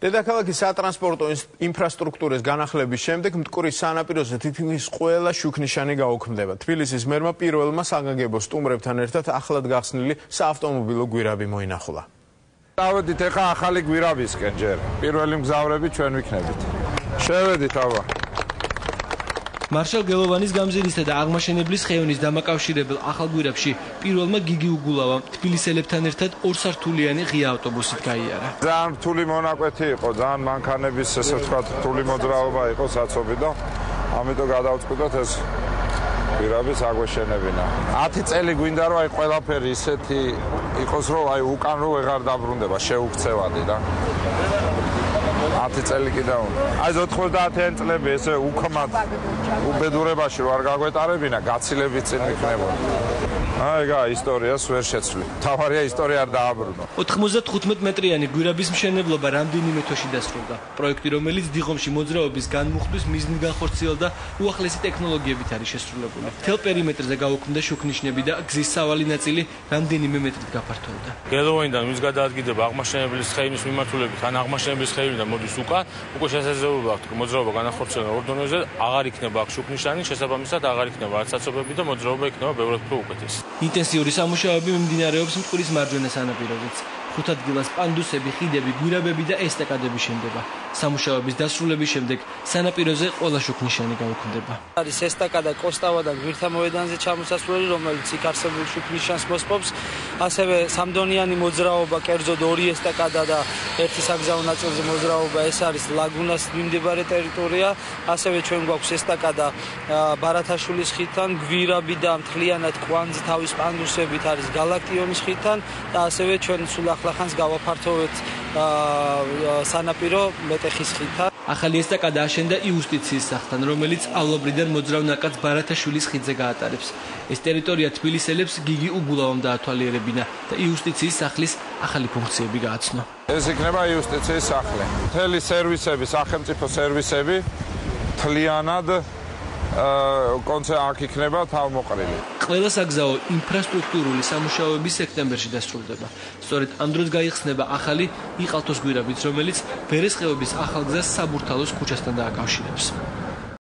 დედაქალაქის სატრანსპორტო ინფრასტრუქტურის განახლების შემდეგ მტკვრის სანაპიროზე თითქმის ყველა შუქნიშანი გაუქმდება. თბილისის მერმა პირველმა საგანგებო სტუმრებთან ერთად ახლად გახსნილი საავტომობილო გვირაბი მოინახულა. დავედით ახლა ახალი გვირაბისკენ ჯერ. პირველი მგზავრები ჩვენ ვიქნებით. შევედით აბა. მარშალ გელოვანის გამზირისა და აღმაშენებლის ხეივნის დამაკავშირებელ ახალ გვირაბში პირველმა გიგი უგულავამ თბილისელებთან ერთად ორსართულიანი ღია ავტობუსით გაიარა. ძალიან რთული მონაკვეთი იყო, ძალიან მანქანების ესე ვთქვათ რთული მოძრაობა იყო საცობი და ამიტომ გადავწყვიტოთ ეს გვირაბის აგვეშენებინა. 10 წელი გვინდა რომ აი ყველაფერი ისეთი იყოს რომ აი უკან რო ვეღარ დაბრუნდება, შეუქცევადი და 10 წელი კიდე უნდა. აი 90-იან წლები ესე უქმად უბედურებაში რო არ გაგვეტარებინა, გაცილებით წინ ვიქნებოდი. აიგა ისტორიას ვერ შეცვლი. თავარია ისტორია არ დააბრუნო. 95 მეტრიანი გვირაბის მშენებლობა რამდენიმე თვეში დასრულდა. პროექტი, რომელიც დიღომში მოძრაობის განმუხტვის მიზნით განხორციელდა, უახლესი ტექნოლოგიებით არის შესრულებული. მთელ პერიმეტრზე გაუქმდა შუქნიშნები და გზის სავალი ნაწილი რამდენიმე მეტრით გაფართოვდა. გელოვანიდან მის გადაადგილება აღმაშენებლის ხეივნის მიმართულებით ან აღმაშენებლის ხეივნიდან მოდის უკან, უკვე შესაძლებლობა აქვს მოძრაობა განახორციელოს ორ დონეზე, აღარ იქნება აქ შუქნიშანი, შესაბამისად აღარ იქნება არც საცობები და მოძრაობა იქნება ბევრად უფრო უკეთესი. ინტენსიური სამუშაოები მიმდინარეობს მტკვრის მარჯვენა სანაპიროზეც. 5 ადგილას პანდუსები, ხიდები, გვირაბები და ესტაკადები შენდება. სამუშაოების დასრულების შემდეგ სანაპიროზე ყველა შუქნიშანი გაუქმდება. არის ესტაკადა კოსტავა და გვირთა მოედანზე ჩამოსასვლელი, რომელიც იქ არსებულ შუქნიშანს მოსპობს. ასევე სამდონიანი მოძრაობა, კერძოდ 2 ესტაკადა და 1 საგზაო ნაწილზე მოძრაობა, ეს არის ლაგუნას მიმდებარე ტერიტორია. ასევე ჩვენ გვაქვს ესტაკადა ბარათაშვილის ხიდთან, გვირაბი და მთლიანად კვანძი თავის პანდუსებით არის გალაქტიონის ხიდთან და ასევე ჩვენ სულ ახლახანს გავაფართოვეთ სანაპირო მეტეხის ხიდთან. ახალი ესტაკადა აშენდა იუსტიციის სახლთან, რომელიც ავლაბრიდან მოძრავ ნაკადს ბარათაშვილის ხიდზე გაატარებს. ეს ტერიტორია თბილისელებს გიგი უგულავამ დაათვალიერებინა და იუსტიციის სახლის ახალი ფუნქციები გააცნო. ეს იქნება იუსტიციის სახლი. მთელი სერვისები, სახელმწიფო სერვისები მთლიანად აქ იქნება თავმოყრილი. ყველა საგზაო ინფრასტრუქტურული სამუშაოები სექტემბერში დასრულდება. სწორედ ამ დროს გაიხსნება ახალი იყალთოს გვირაბიც, რომელიც ვერესყევების ახალგზას საბურთალოს ქუჩასთან დააკავშირებს.